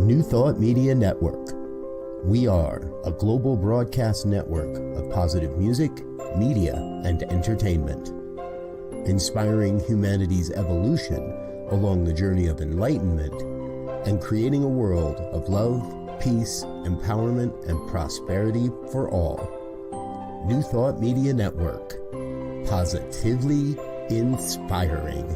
New Thought Media Network. We are a global broadcast network of positive music, media, and entertainment, inspiring humanity's evolution along the journey of enlightenment and creating a world of love, peace, empowerment, and prosperity for all. New Thought Media Network. Positively inspiring.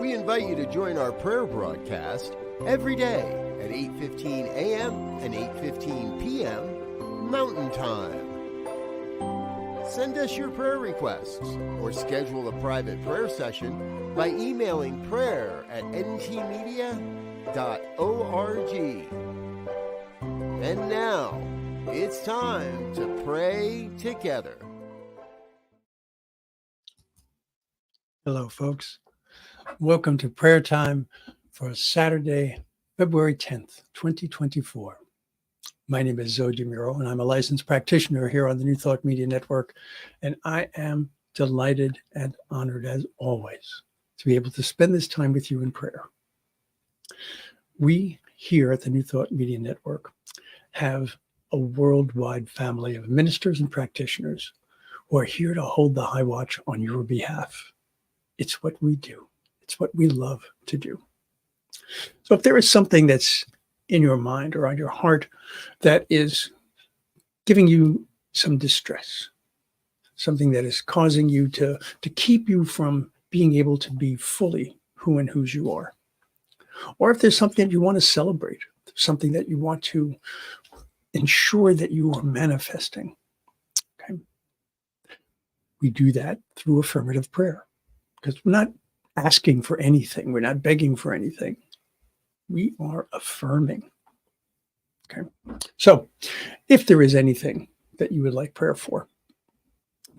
We invite you to join our prayer broadcast every day at 8:15 a.m. and 8:15 p.m. Mountain Time. Send us your prayer requests or schedule a private prayer session by emailing prayer@ntmedia.org. And now, it's time to pray together. Hello, folks. Welcome to prayer time for Saturday, February 10th, 2024. My name is Muro, and I'm a licensed practitioner here on the New Thought Media Network, and I am delighted and honored, as always, to be able to spend this time with you in prayer. We here at the New Thought Media Network have a worldwide family of ministers and practitioners who are here to hold the high watch on your behalf. It's what we do. It's what we love to do. So if there is something that's in your mind or on your heart that is giving you some distress, something that is causing you to keep you from being able to be fully who and whose you are, or if there's something that you want to celebrate, something that you want to ensure that you are manifesting, okay, we do that through affirmative prayer, because we're not asking for anything. We're not begging for anything. We are affirming. Okay. So if there is anything that you would like prayer for,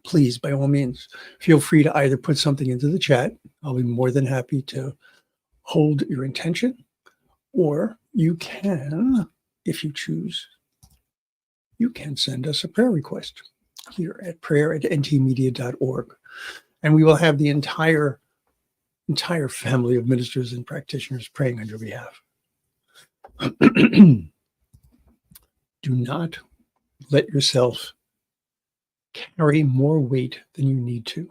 please, by all means, feel free to either put something into the chat. I'll be more than happy to hold your intention, or you can, if you choose, you can send us a prayer request here at prayer@ntmedia.org. And we will have the entire family of ministers and practitioners praying on your behalf. Do not let yourself carry more weight than you need to.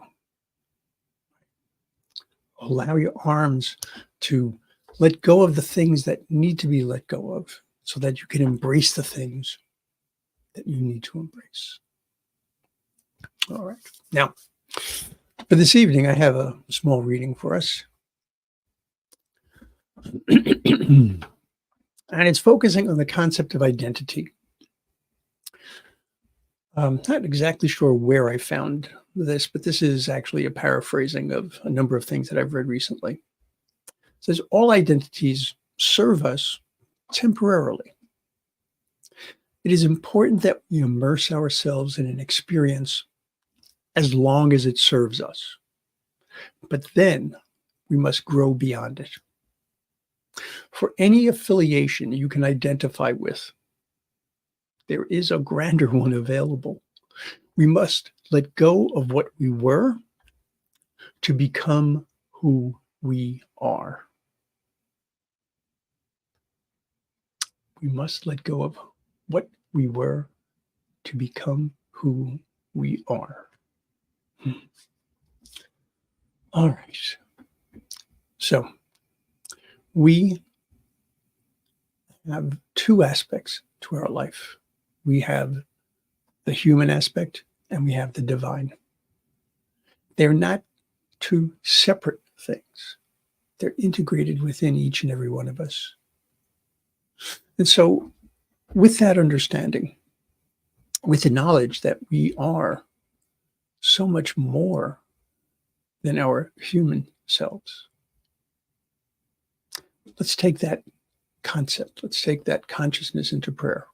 Allow your arms to let go of the things that need to be let go of so that you can embrace the things that you need to embrace. All right. Now, for this evening, I have a small reading for us. And it's focusing on the concept of identity. I'm not exactly sure where I found this, but this is actually a paraphrasing of a number of things that I've read recently. It says, all identities serve us temporarily. It is important that we immerse ourselves in an experience as long as it serves us. But then we must grow beyond it. For any affiliation you can identify with, there is a grander one available. We must let go of what we were to become who we are. We must let go of what we were to become who we are. All right. So we have two aspects to our life. We have the human aspect and we have the divine. They're not two separate things. They're integrated within each and every one of us. And so with that understanding, with the knowledge that we are so much more than our human selves, let's take that concept, let's take that consciousness into prayer.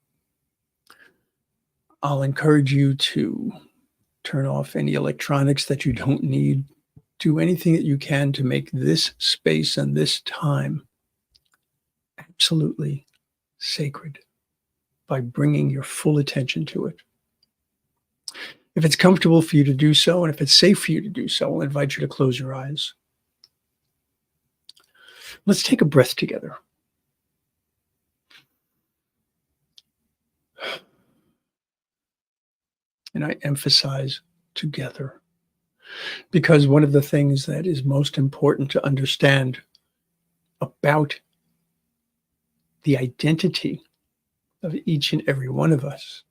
I'll encourage you to turn off any electronics that you don't need. Do anything that you can to make this space and this time absolutely sacred by bringing your full attention to it. If it's comfortable for you to do so, and if it's safe for you to do so, I'll invite you to close your eyes. Let's take a breath together. And I emphasize together, because one of the things that is most important to understand about the identity of each and every one of us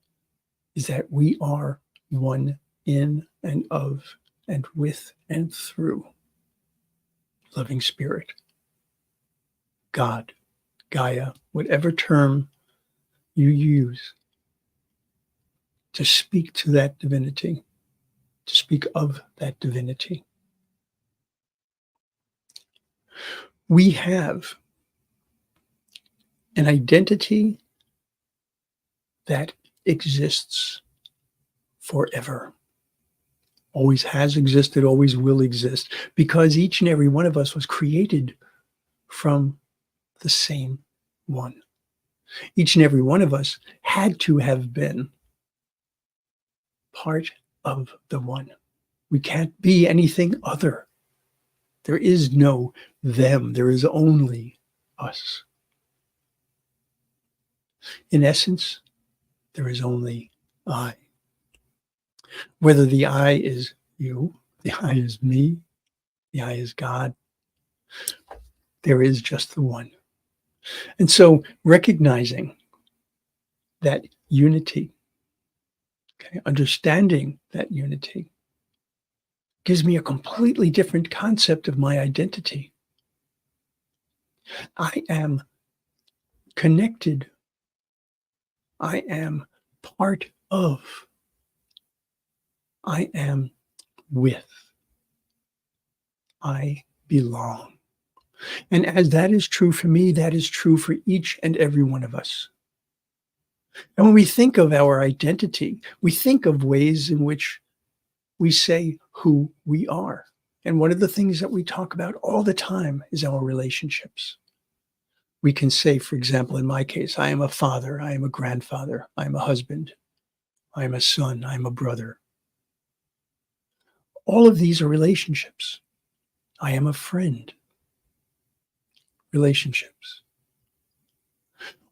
is that we are one in and of and with and through loving spirit, God, Gaia, whatever term you use to speak to that divinity, to speak of that divinity. We have an identity that exists forever, always has existed, always will exist, because each and every one of us was created from the same one. Each and every one of us had to have been part of the one. We can't be anything other. There is no them. There is only us. In essence, there is only I. Whether the I is you, the I is me, the I is God, there is just the one. And so recognizing that unity, okay, understanding that unity, gives me a completely different concept of my identity. I am connected. I am part of. I am with. I belong. And as that is true for me, that is true for each and every one of us. And when we think of our identity, we think of ways in which we say who we are. And one of the things that we talk about all the time is our relationships. We can say, for example, in my case, I am a father, I am a grandfather, I am a husband, I am a son, I am a brother. All of these are relationships. I am a friend. Relationships.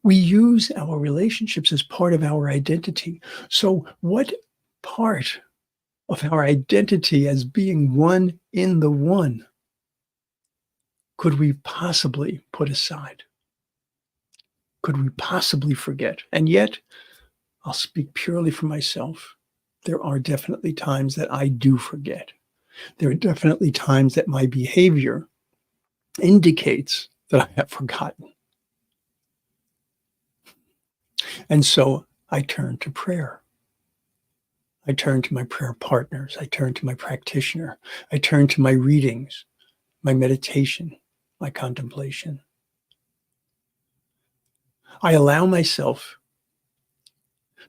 We use our relationships as part of our identity. So what part of our identity as being one in the one could we possibly put aside? Could we possibly forget? And yet, I'll speak purely for myself. There are definitely times that I do forget. There are definitely times that my behavior indicates that I have forgotten. And so I turn to prayer. I turn to my prayer partners. I turn to my practitioner. I turn to my readings, my meditation, my contemplation. I allow myself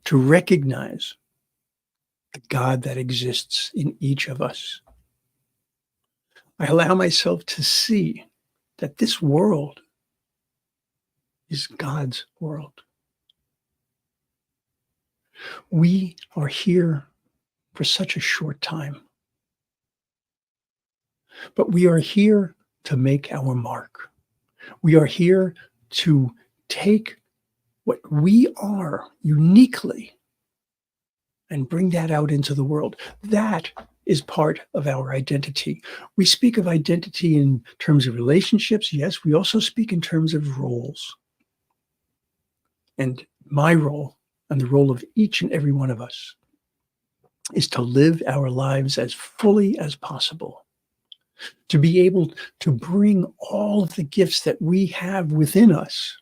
to recognize the God that exists in each of us. I allow myself to see that this world is God's world. We are here for such a short time, but we are here to make our mark. We are here to take what we are uniquely and bring that out into the world. That is part of our identity. We speak of identity in terms of relationships. Yes, we also speak in terms of roles. And my role and the role of each and every one of us is to live our lives as fully as possible, to be able to bring all of the gifts that we have within us.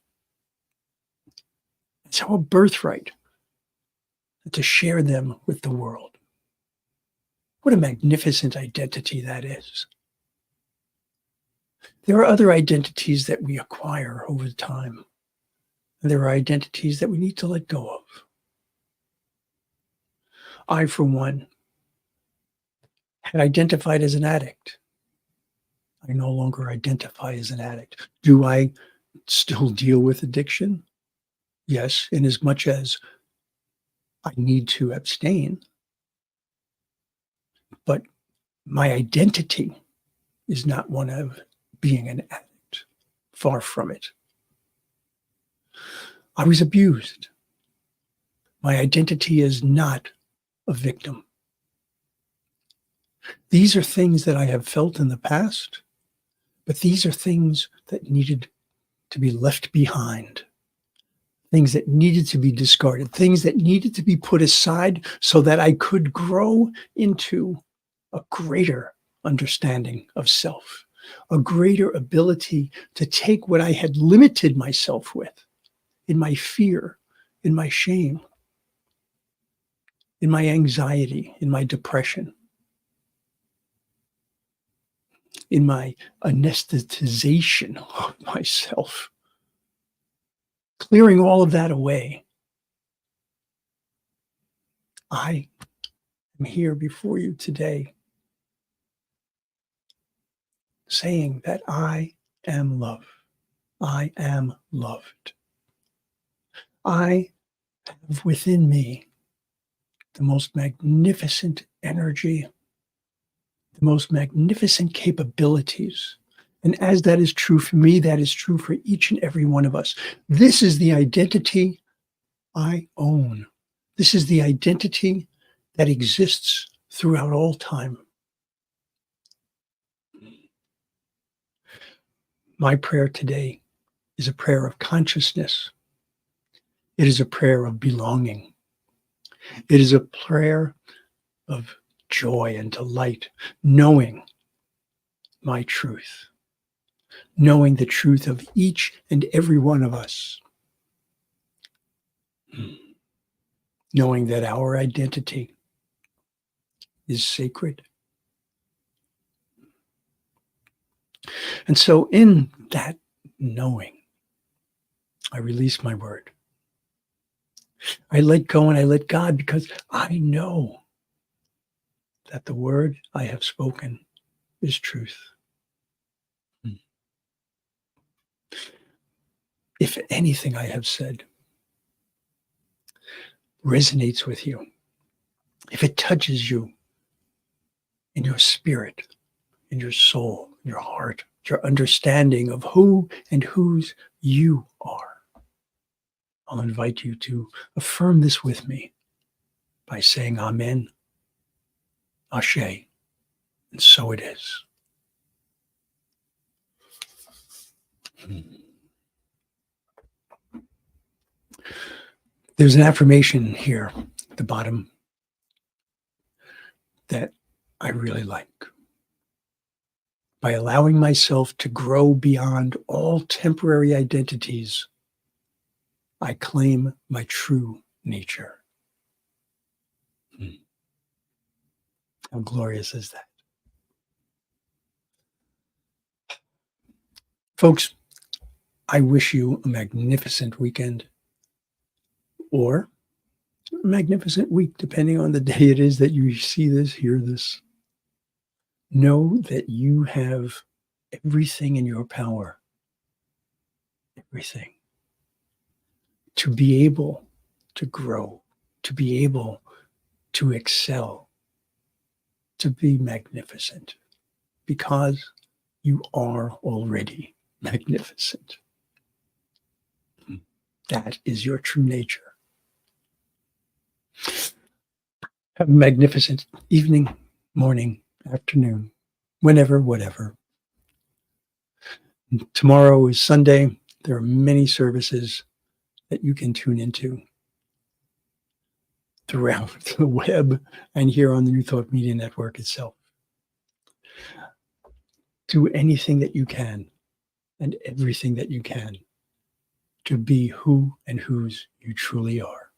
It's our birthright to share them with the world. What a magnificent identity that is. There are other identities that we acquire over time. And there are identities that we need to let go of. I, for one, had identified as an addict. I no longer identify as an addict. Do I still deal with addiction? Yes, in as much as I need to abstain. But my identity is not one of being an addict. Far from it. I was abused. My identity is not a victim. These are things that I have felt in the past, but these are things that needed to be left behind, things that needed to be discarded, things that needed to be put aside so that I could grow into a greater understanding of self, a greater ability to take what I had limited myself with in my fear, in my shame, in my anxiety, in my depression, in my anesthetization of myself, clearing all of that away. I am here before you today saying that I am love. I am loved. I have within me the most magnificent energy, the most magnificent capabilities. And as that is true for me, that is true for each and every one of us. This is the identity I own. This is the identity that exists throughout all time. My prayer today is a prayer of consciousness. It is a prayer of belonging. It is a prayer of joy and delight, knowing my truth, knowing the truth of each and every one of us, knowing that our identity is sacred. And so in that knowing, I release my word. I let go and I let God, because I know that the word I have spoken is truth. If anything I have said resonates with you, if it touches you in your spirit, in your soul, in your heart, your understanding of who and whose you are, I'll invite you to affirm this with me by saying Amen, Ashe, and so it is. There's an affirmation here at the bottom that I really like. By allowing myself to grow beyond all temporary identities, I claim my true nature. How glorious is that? Folks, I wish you a magnificent weekend, or a magnificent week, depending on the day it is that you see this, hear this. Know that you have everything in your power, everything, to be able to grow, to be able to excel, to be magnificent, because you are already magnificent. That is your true nature. Have a magnificent evening, morning, afternoon, whenever, whatever. Tomorrow is Sunday. There are many services that you can tune into throughout the web and here on the New Thought Media Network itself. Do anything that you can and everything that you can to be who and whose you truly are.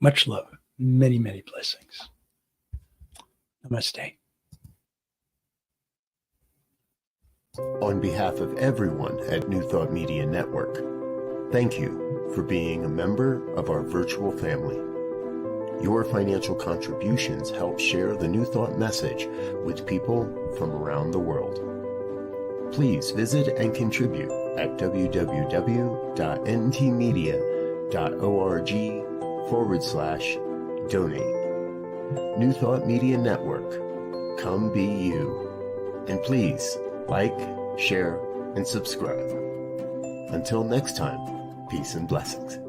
Much love. Many, many blessings. Namaste. On behalf of everyone at New Thought Media Network, thank you for being a member of our virtual family. Your financial contributions help share the New Thought message with people from around the world. Please visit and contribute at www.ntmedia.org/donate. New Thought Media Network. Come be you. And please like, share, and subscribe. Until next time, peace and blessings.